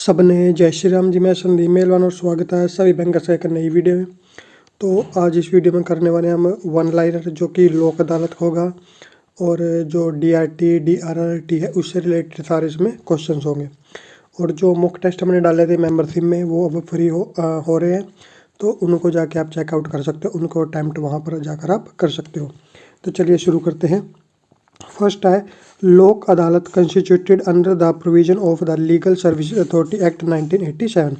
सबने जय श्री राम जी। मैं संदीप मेलवान और स्वागत है सभी बैंकर्स का एक नई वीडियो में। तो आज इस वीडियो में करने वाले हम वन लाइनर जो कि लोक अदालत होगा और जो डीआरटी डीआरआरटी है उससे रिलेटेड सारे इसमें क्वेश्चंस होंगे। और जो मॉक टेस्ट हमने डाले थे मेंबरशिप में वो अब फ्री हो रहे हैं, तो उनको जाके आप चेकआउट कर सकते हो, उनको अटैम्प्ट वहाँ पर जाकर आप कर सकते हो। तो चलिए शुरू करते हैं। फर्स्ट है लोक अदालत constituted under the provision of the legal service authority act 1987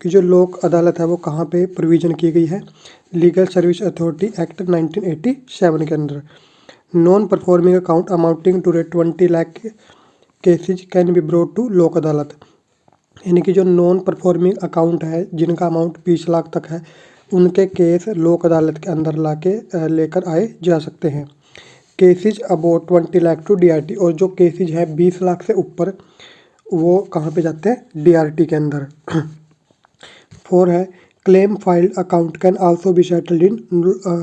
कि जो लोक अदालत है वो कहाँ पे प्रोविजन की गई है, लीगल सर्विस अथॉरिटी एक्ट 1987 के अंदर। Non performing account amounting to 20 lakh cases can be brought to Lok Adalat, यानी कि जो नॉन परफॉर्मिंग अकाउंट है जिनका अमाउंट 20 लाख तक है उनके केस लोक अदालत के अंदर लेकर आए जा सकते हैं। Cases about 20 lakh to DRT, और जो केसेज है 20 लाख से ऊपर वो कहाँ पे जाते हैं, डीआरटी के अंदर। 4 है claim filed account can also be settled in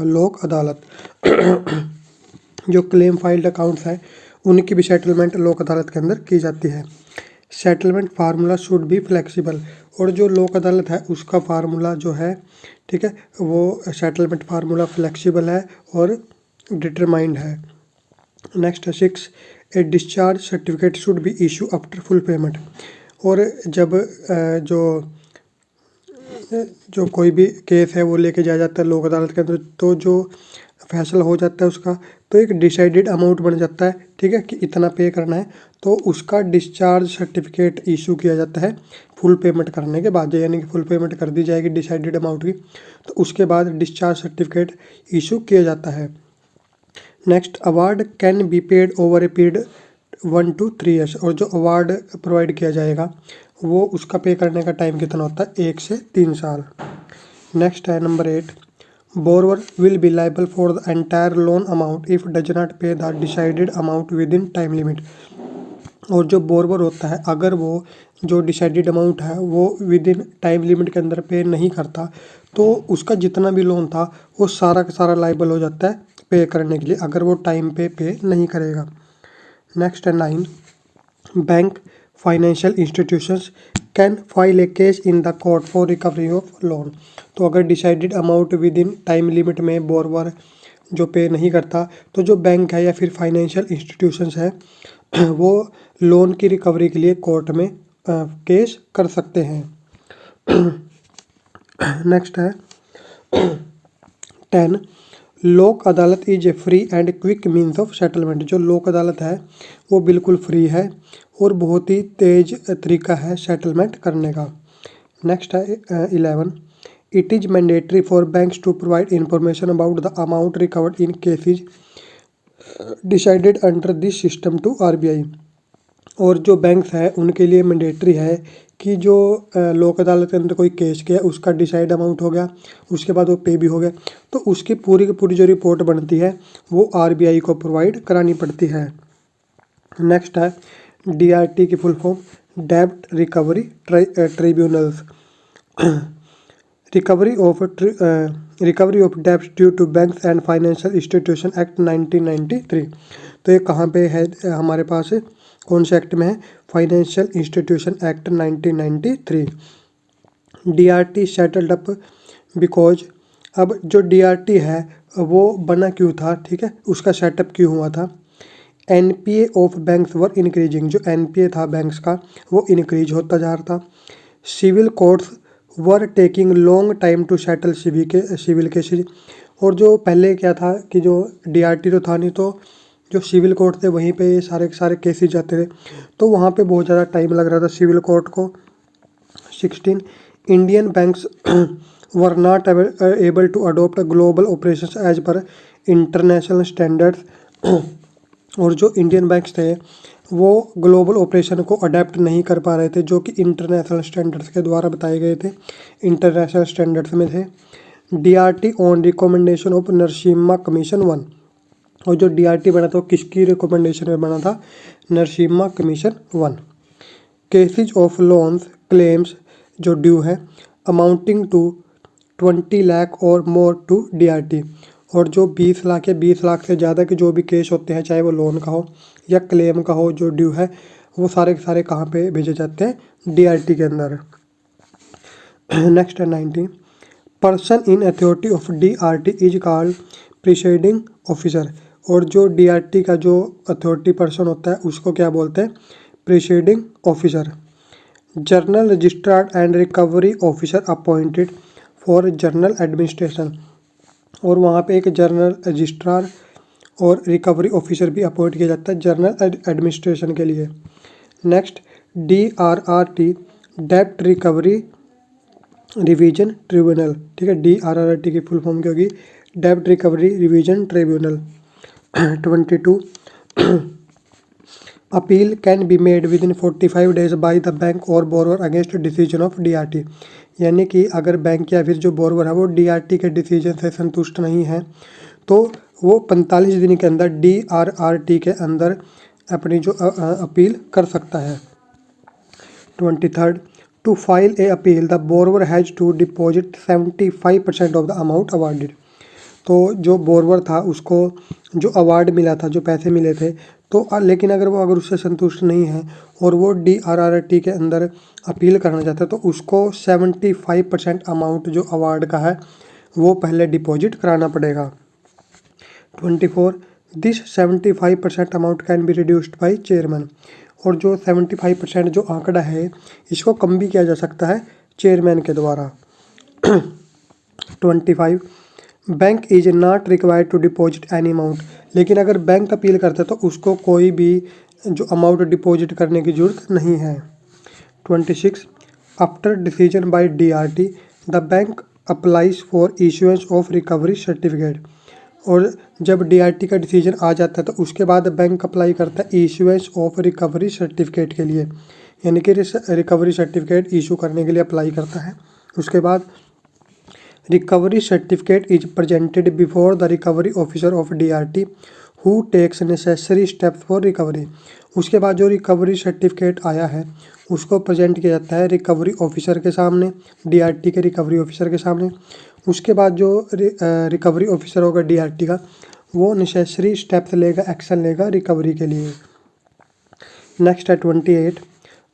लोक अदालत। जो क्लेम फाइल्ड अकाउंट्स हैं उनकी भी सेटलमेंट लोक अदालत के अंदर की जाती है। Settlement formula should be flexible, और जो लोक अदालत है उसका फार्मूला जो है, ठीक है, वो सेटलमेंट फार्मूला फ्लेक्सिबल है और डिटरमाइंड है। नेक्स्ट है 6 a discharge certificate should be issue after full payment, और जब जो कोई भी केस है वो लेके जाया जाता है लोक अदालत के अंदर, तो जो फैसला हो जाता है उसका, तो एक डिसाइडेड अमाउंट बन जाता है, ठीक है, कि इतना पे करना है, तो उसका डिस्चार्ज सर्टिफिकेट इशू किया जाता है फुल पेमेंट करने के बाद। यानी कि फुल पेमेंट कर दी जाएगी डिसाइडेड अमाउंट की, तो उसके बाद डिस्चार्ज सर्टिफिकेट इशू किया जाता है। Next award can be paid over a period 1 to 3 years, और जो अवार्ड प्रोवाइड किया जाएगा वो उसका पे करने का टाइम कितना होता है, 1 से 3 साल। नेक्स्ट है number 8 borrower will be liable for the entire loan amount if does not pay the decided amount within time limit, और जो बोरोवर होता है अगर वो जो डिसाइडेड अमाउंट है वो विद इन टाइम लिमिट के अंदर पे नहीं करता, तो उसका जितना भी लोन था वो सारा का सारा लाइबल हो जाता है पे करने के लिए, अगर वो टाइम पे नहीं करेगा। नेक्स्ट है 9 bank financial institutions can file A case in the court for recovery of loan, तो अगर decided amount within time limit में बोरोवर जो पे नहीं करता, तो जो बैंक है या फिर फाइनेंशियल इंस्टीट्यूशंस है वो लोन की रिकवरी के लिए कोर्ट में केस कर सकते हैं। नेक्स्ट है 10 लोक अदालत is a free and quick means of settlement, जो लोक अदालत है वो बिल्कुल फ्री है और बहुत ही तेज तरीका है सेटलमेंट करने का। नेक्स्ट है 11 it is mandatory for banks to provide information about the amount recovered in cases decided under this system to RBI, और जो बैंक्स हैं उनके लिए मैंडेटरी है कि जो लोक अदालत के अंदर कोई केस किया उसका डिसाइड अमाउंट हो गया, उसके बाद वो पे भी हो गया, तो उसकी पूरी की पूरी जो रिपोर्ट बनती है वो आरबीआई को प्रोवाइड करानी पड़ती है। नेक्स्ट है डीआरटी की फुल फॉर्म डेब्ट रिकवरी ट्रिब्यूनल्स, रिकवरी ऑफ डेब्ट due to banks and financial institution act 1993, तो ये कहाँ पे है हमारे पास, कौन से एक्ट में है, financial institution act 1993। DRT settled up because, अब जो डीआरटी है वो बना क्यों था, ठीक है, उसका सेटअप क्यों हुआ था, NPA of banks were increasing, जो एनपीए था बैंक्स का वो इंक्रीज होता जा रहा था। Civil courts were taking long time to settle civil cases, और जो पहले क्या था कि जो डीआरटी तो था नहीं, तो जो सिविल कोर्ट थे वहीं पे सारे के सारे केसेज जाते थे, तो वहाँ पे बहुत ज़्यादा टाइम लग रहा था सिविल कोर्ट को। 16 Indian banks were not able to adopt global operations as per international standards, और जो इंडियन बैंक्स थे वो ग्लोबल ऑपरेशन को अडेप्ट नहीं कर पा रहे थे जो कि इंटरनेशनल स्टैंडर्ड्स के द्वारा बताए गए थे, इंटरनेशनल स्टैंडर्ड्स में थे। DRT on recommendation of Narasimha commission 1, और जो डीआरटी बना था वो किसकी रिकमेंडेशन में बना था, Narasimha commission 1। Cases of loans claims जो ड्यू है अमाउंटिंग टू 20 लाख और मोर टू डीआरटी, और जो 20 लाख या 20 लाख से ज़्यादा के जो भी केस होते हैं, चाहे वो लोन का हो या क्लेम का हो, जो ड्यू है वो सारे के सारे कहाँ पे भेजे जाते हैं, DRT के अंदर। नेक्स्ट है 19, person in authority of DRT is called presiding officer. और जो DRT का जो अथॉरिटी पर्सन होता है उसको क्या बोलते हैं, presiding officer. General registrar and recovery officer appointed for general administration. और वहाँ पे एक जर्नल रजिस्ट्रार और रिकवरी ऑफिसर भी अपॉइंट किया जाता है जर्नल एडमिनिस्ट्रेशन के लिए। नेक्स्ट DRRT, डेब्ट रिकवरी रिवीजन ट्रिब्यूनल। ठीक है, DRRT की फुल फॉर्म क्या होगी, डेब्ट recovery revision tribunal. 22, appeal can be made within 45 days by the bank और borrower against decision of DRT। यानी कि अगर बैंक या फिर जो बोरोवर है वो DRT के डिसीजन से संतुष्ट नहीं है तो वो 45 दिन के अंदर DRRT के अंदर अपनी जो अपील कर सकता है। 23, to file a appeal the borrower has to deposit 75% of the amount awarded. तो जो बोरोवर था उसको जो अवार्ड मिला था, जो पैसे मिले थे, तो लेकिन अगर उससे संतुष्ट नहीं है और वो DRRT के अंदर अपील करना चाहता है तो उसको 75% अमाउंट जो अवार्ड का है वो पहले डिपॉजिट कराना पड़ेगा। 24, this 75% amount can be reduced by chairman. और जो 75% जो आंकड़ा है इसको कम भी किया जा सकता है चेयरमैन के द्वारा। 25, bank is not required to deposit any amount. लेकिन अगर बैंक अपील करता है तो उसको कोई भी जो अमाउंट डिपॉजिट करने की जरूरत नहीं है। 26, after decision by DRT the bank applies for issuance of recovery certificate. और जब DRT का डिसीजन आ जाता है तो उसके बाद बैंक अप्लाई करता है इशुएंस ऑफ रिकवरी सर्टिफिकेट के लिए, यानी कि रिकवरी सर्टिफिकेट इशू करने के लिए अप्लाई करता है। उसके बाद recovery certificate is presented before the recovery officer of DRT who takes necessary steps for recovery. उसके बाद जो रिकवरी सर्टिफिकेट आया है उसको प्रेजेंट किया जाता है रिकवरी ऑफिसर के सामने, DRT के रिकवरी ऑफिसर के सामने। उसके बाद जो रिकवरी ऑफिसर होगा DRT का वो नेसेसरी स्टेप्स लेगा, एक्शन लेगा रिकवरी के लिए। नेक्स्ट है 28,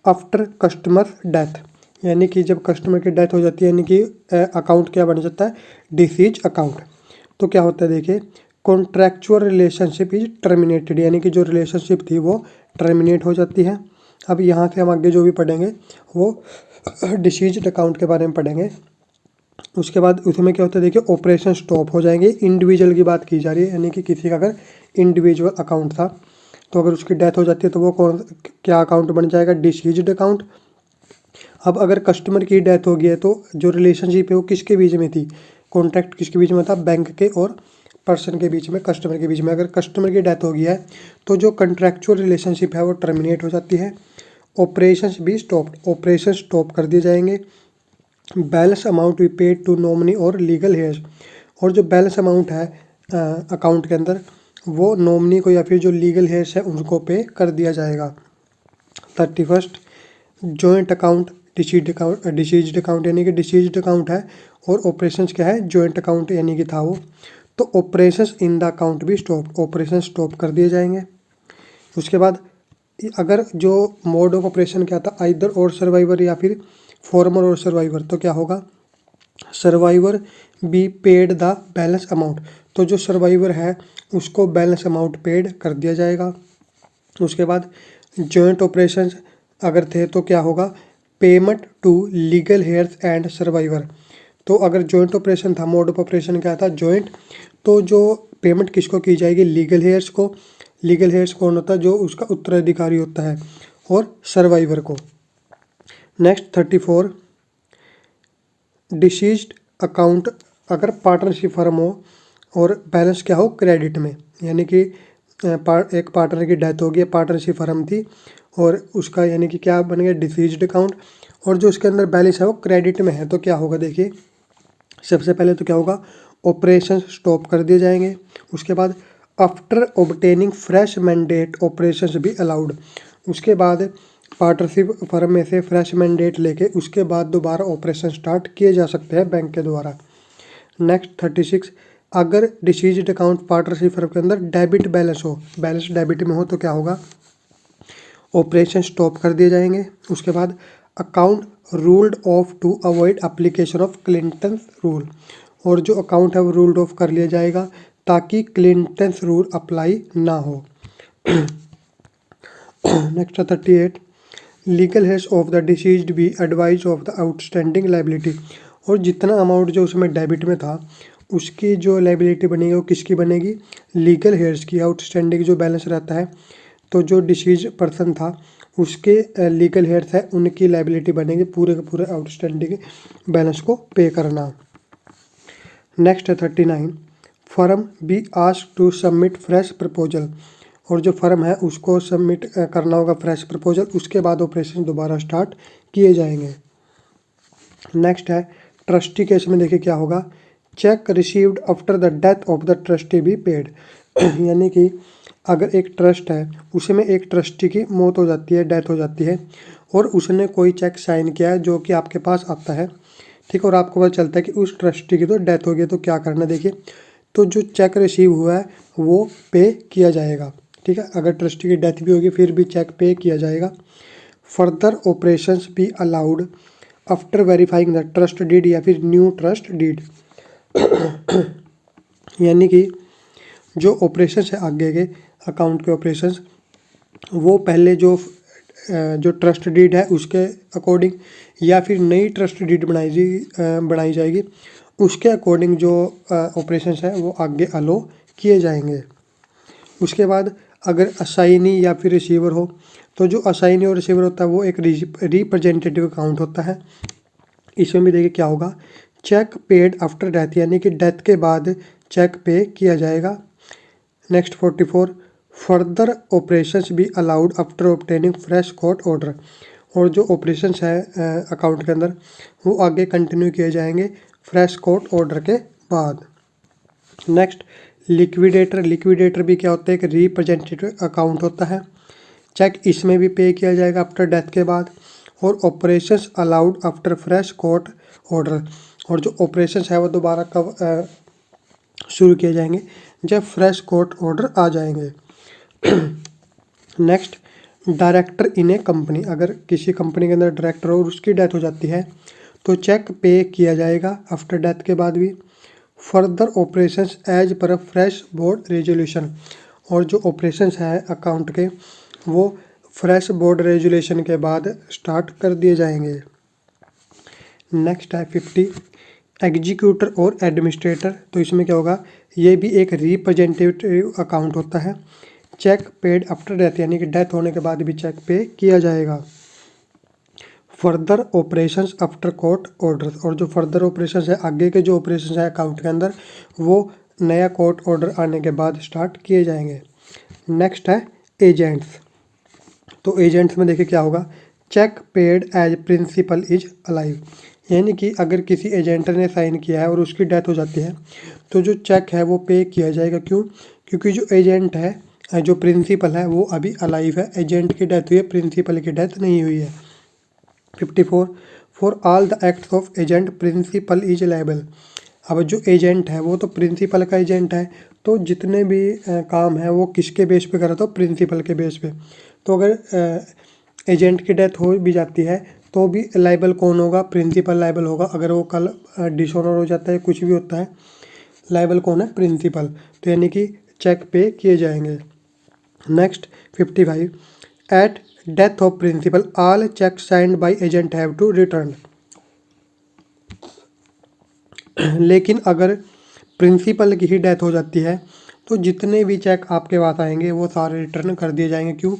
आफ्टर कस्टमर डेथ। यानी कि जब कस्टमर की डेथ हो जाती है यानी कि अकाउंट क्या बन जाता है, डिसीज अकाउंट। तो क्या होता है देखिए, कॉन्ट्रैक्चुअल रिलेशनशिप इज टर्मिनेटेड। यानी कि जो रिलेशनशिप थी वो टर्मिनेट हो जाती है। अब यहाँ से हम आगे जो भी पढ़ेंगे वो डिसीज अकाउंट के बारे में पढ़ेंगे। उसके बाद उसमें क्या होता है देखिए, ऑपरेशन स्टॉप हो जाएंगे। इंडिविजुअल की बात की जा रही है, यानी कि किसी का अगर इंडिविजुअल अकाउंट था तो अगर उसकी डेथ हो जाती है तो वो क्या अकाउंट बन जाएगा, डिसीज्ड अकाउंट। अब अगर कस्टमर की डेथ हो गई है तो जो रिलेशनशिप है वो किसके बीच में थी, कॉन्ट्रैक्ट किसके बीच में था, बैंक के और पर्सन के बीच में, कस्टमर के बीच में। अगर कस्टमर की डेथ हो गई है तो जो कॉन्ट्रैक्चुअल रिलेशनशिप है वो टर्मिनेट हो जाती है। ऑपरेशंस भी ऑपरेशन स्टॉप कर दिए जाएंगे। बैलेंस अमाउंट भी पेड टू नॉमिनी और लीगल हेयर्स। और जो बैलेंस अमाउंट है अकाउंट के अंदर वो नॉमिनी को या फिर जो लीगल हेयर्स है उनको पे कर दिया जाएगा। 31, जॉइंट अकाउंट डिसीज्ड अकाउंट। यानी कि डिसीज्ड अकाउंट है और ऑपरेशंस क्या है, जॉइंट अकाउंट यानी कि था वो, तो ऑपरेशंस इन द अकाउंट भी ऑपरेशन स्टॉप कर दिए जाएंगे। उसके बाद अगर जो मोड ऑफ ऑपरेशन क्या था, आइदर और सर्वाइवर या फिर फॉर्मर और सर्वाइवर, तो क्या होगा, survivor be paid the balance amount. तो जो सर्वाइवर है उसको बैलेंस अमाउंट पेड कर दिया जाएगा। उसके बाद जॉइंट ऑपरेशंस अगर थे तो क्या होगा, payment to legal heirs and survivor. तो अगर जॉइंट ऑपरेशन था, मोड ऑफ ऑपरेशन क्या था, जॉइंट, तो जो पेमेंट किसको की जाएगी, लीगल हेयर्स को। लीगल हेयर्स कौन होता है, जो उसका उत्तराधिकारी होता है, और सर्वाइवर को। नेक्स्ट 34, डिसीज्ड अकाउंट अगर पार्टनरशिप फर्म हो और बैलेंस क्या हो, क्रेडिट में। यानी कि एक पार्टनर की डेथ हो गई, पार्टनरशिप फर्म थी और उसका यानी कि क्या बन गया, डिसीज्ड अकाउंट, और जो उसके अंदर बैलेंस है वो क्रेडिट में है, तो क्या होगा देखिए, सबसे पहले तो क्या होगा, ऑपरेशन स्टॉप कर दिए जाएंगे। उसके बाद after obtaining fresh mandate operations भी अलाउड। उसके बाद पार्टनरशिप फर्म में से फ्रेश मैंडेट लेके उसके बाद दोबारा ऑपरेशन स्टार्ट किए जा सकते हैं बैंक के द्वारा। नेक्स्ट 36, अगर डिसीज्ड अकाउंट पार्टनरशिप फर्म के अंदर डेबिट बैलेंस हो, बैलेंस डेबिट में हो, तो क्या होगा, ऑपरेशन स्टॉप कर दिए जाएंगे। उसके बाद account ruled off to avoid application of Clayton rule, और जो अकाउंट है वो रूल्ड ऑफ कर लिया जाएगा ताकि क्लिंटन रूल अप्लाई ना हो। Next 38, legal heads of the deceased B advise of the outstanding liability, और जितना अमाउंट जो उसमें डेबिट में था उसकी जो लाइबिलिटी बनेगी वो किसकी बनेगी, लीगल हेड्स की। आउटस्टैंडिंग जो बैलेंस रहता है तो जो डिसीज पर्सन था उसके लीगल हेड्स है उनकी लाइबिलिटी बनेगी पूरे के पूरे आउटस्टैंडिंग बैलेंस को पे करना। नेक्स्ट है 39, firm be asked to submit fresh proposal, और जो फर्म है उसको सबमिट करना होगा फ्रेश प्रपोजल, उसके बाद ऑपरेशन दोबारा स्टार्ट किए जाएंगे। नेक्स्ट है ट्रस्टी केस में देखिए क्या होगा, check received after the death of the trustee be paid. यानी कि अगर एक ट्रस्ट है उसमें एक ट्रस्टी की मौत हो जाती है, डेथ हो जाती है, और उसने कोई चेक साइन किया है जो कि आपके पास आता है, ठीक, और आपको पता चलता है कि उस ट्रस्टी की तो डेथ हो गई, तो क्या करना देखिए, तो जो चेक रिसीव हुआ है वो पे किया जाएगा, ठीक है। अगर ट्रस्टी की डेथ भी होगी फिर भी चेक पे किया जाएगा। Further operations be allowed after verifying the trust deed, या फिर न्यू ट्रस्ट डीड। यानी कि जो ऑपरेशंस है आगे के अकाउंट के ऑपरेशंस, वो पहले जो ट्रस्ट डीड है उसके अकॉर्डिंग, या फिर नई ट्रस्ट डीड बनाई जाएगी उसके अकॉर्डिंग जो ऑपरेशंस है वो आगे अलो किए जाएंगे। उसके बाद अगर असाइनी या फिर रिसीवर हो, तो जो असाइनी और रिसीवर होता है वो एक रिप्रेजेंटेटिव अकाउंट होता है। इसमें भी देखिए क्या होगा, चेक पेड आफ्टर डेथ, यानी कि डेथ के बाद चेक पे किया जाएगा। नेक्स्ट 44, फर्दर ऑपरेशंस भी allowed after obtaining fresh court order, और जो ऑपरेशंस है अकाउंट के अंदर वो आगे कंटिन्यू किए जाएंगे फ्रेश कोर्ट ऑर्डर के बाद। नेक्स्ट लिक्विडेटर भी क्या होता है, एक रिप्रेजेंटेटिव अकाउंट होता है। चेक इसमें भी पे किया जाएगा आफ्टर डेथ के बाद। और operations allowed after fresh court order, और जो ऑपरेशंस है वो दोबारा कब शुरू किए जाएंगे, जब फ्रेश कोर्ट ऑर्डर आ जाएंगे। Next director in A company, अगर किसी कंपनी के अंदर डायरेक्टर और उसकी डेथ हो जाती है तो चेक पे किया जाएगा आफ्टर डेथ के बाद भी। Further operations as per fresh board resolution, और जो ऑपरेशंस है अकाउंट के वो फ्रेश बोर्ड रेजोल्यूशन के बाद स्टार्ट कर दिए जाएंगे। नेक्स्ट है 50, एग्जीक्यूटर और एडमिनिस्ट्रेटर, तो इसमें क्या होगा, ये भी एक रिप्रेजेंटेटिव अकाउंट होता है। चेक पेड आफ्टर डेथ, यानी कि डेथ होने के बाद भी चेक पे किया जाएगा। Further operations after court order, और जो फर्दर ऑपरेशंस है आगे के जो ऑपरेशंस है अकाउंट के अंदर वो नया कोर्ट ऑर्डर आने के बाद स्टार्ट किए जाएंगे। नेक्स्ट है एजेंट्स, तो एजेंट्स में देखिए क्या होगा, cheque paid as principal is alive, यानी कि अगर किसी एजेंट ने साइन किया है और उसकी डेथ हो जाती है तो जो चेक है वो पे किया जाएगा। क्यों, क्योंकि जो एजेंट है जो प्रिंसिपल है वो अभी अलाइव है, एजेंट की डेथ हुई है, प्रिंसिपल की डेथ नहीं हुई है। 54, for all the acts of agent principal is liable, अब जो एजेंट है वो तो प्रिंसिपल का एजेंट है, तो जितने भी काम है वो किसके बेस पे कर रहा था, प्रिंसिपल के बेस पे। तो अगर एजेंट की डेथ हो भी जाती है तो भी लायबल कौन होगा, प्रिंसिपल लायबल होगा। अगर वो कल डिसऑनर हो जाता है, कुछ भी होता है, लायबल कौन है, प्रिंसिपल, तो यानी कि चेक पे किए जाएंगे। Next 55, at death of principal all cheque signed by agent have to return, लेकिन अगर प्रिंसिपल की ही डेथ हो जाती है तो जितने भी चेक आपके पास आएंगे वो सारे रिटर्न कर दिए जाएंगे। क्यों,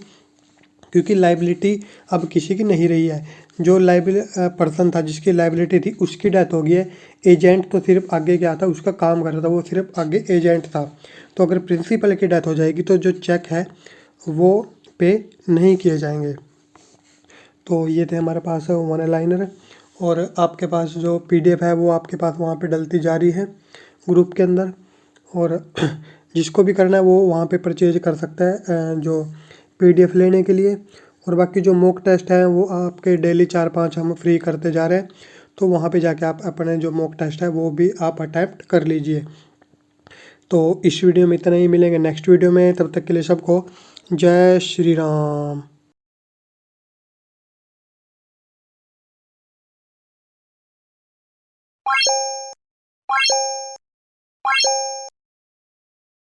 क्योंकि लाइबिलिटी अब किसी की नहीं रही है, जो लाइबिल पर्सन था जिसकी लाइबिलिटी थी उसकी डेथ हो गई है, एजेंट तो सिर्फ आगे क्या था, उसका काम कर रहा था, वो सिर्फ आगे एजेंट था। तो अगर प्रिंसिपल की डेथ हो जाएगी तो जो चेक है वो पे नहीं किए जाएंगे। तो ये थे हमारे पास वन लाइनर, और आपके पास जो PDF है वो आपके पास वहाँ पे डलती जा रही है ग्रुप के अंदर, और जिसको भी करना है वो वहाँ पे परचेज कर सकता है जो PDF लेने के लिए। और बाकी जो मॉक टेस्ट है वो आपके डेली 4-5 हम फ्री करते जा रहे हैं, तो वहाँ पे जाके आप अपने जो मॉक टेस्ट है वो भी आप अटैम्प्ट कर लीजिए। तो इस वीडियो में इतना ही, मिलेंगे नेक्स्ट वीडियो में, तब तक के लिए सबको जय श्री राम।